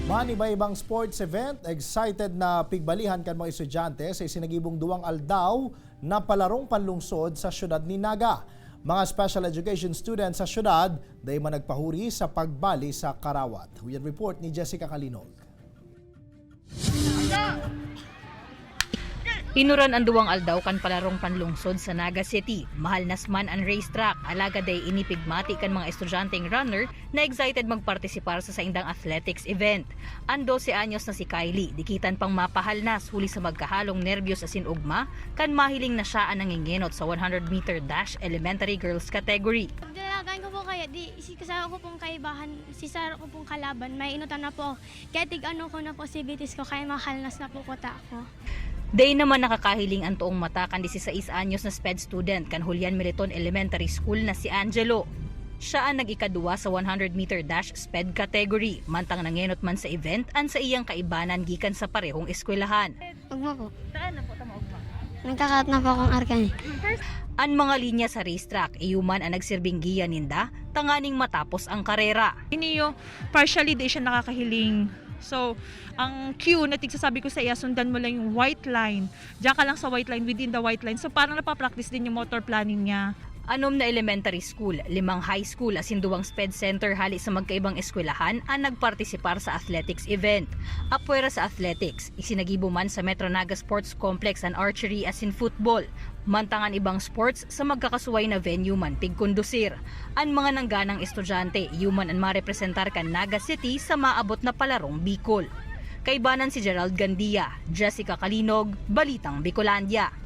Maniba-ibang sports event, excited na pigbalihan kan mga estudyante sa isinagibong duwang aldaw na palarong panlungsod sa syudad ni Naga. Mga special education students sa syudad, dahi man nagpahuri sa pagbali sa Karawat. Huyan report ni Jessica Kalinog. Hinuran ang duwang aldaw kan palarong panlungsod sa Naga City. Mahal nasman ang racetrack, alaga day inipigmati kan mga estudyanteng runner na excited magpartisipar sa saindang athletics event. Ang 12 anyos na si Kylie, dikitan pang mapahalnas huli sa magkahalong nerbiyos sa sinugma, kan mahiling na siya ang nangingenot sa 100-meter dash elementary girls category. Dalagan ko po kaya di si kasama ko pong kaibahan, si saro ko pong kalaban, may inutan na po. Kaya tig-ano ko na possibilities ko kaya mahalnas na po kota ako. Day naman nakakahiling ang tuong mata kan 16 anyos na SPED student kan Julian Militon Elementary School na si Angelo. Siya ang nag-ikaduwa sa 100-meter dash SPED category, mantang nangenot man sa event ang sa iyang kaibanan gikan sa parehong eskwelahan. Ugma po. Saan na po tama ugma? Nagkakaat na po akong arkan. Ang mga linya sa racetrack, iyuman ang nagsirbing giya ninda, tanganing matapos ang karera. Iniyo, partially di siya nakakahiling. So, ang cue na tigsasabi ko sa iya, sundan mo lang yung white line. Diyan ka lang sa white line, within the white line. So, parang napapractice din yung motor planning niya. 6 na elementary school, 5 high school asin 2 SPED center hali sa magkaibang eskwelahan ang nagpartisipar sa athletics event. Apwera sa athletics, isinagibo man sa Metro Naga Sports Complex ang archery asin football. Mantangan ibang sports sa magkakasuway na venue man pigkondusir. Ang mga nangganang estudyante, human ang marepresentar kan Naga City sa maabot na palarong Bicol. Kaibanan si Gerald Gandia, Jessica Kalinog, Balitang Bicolandia.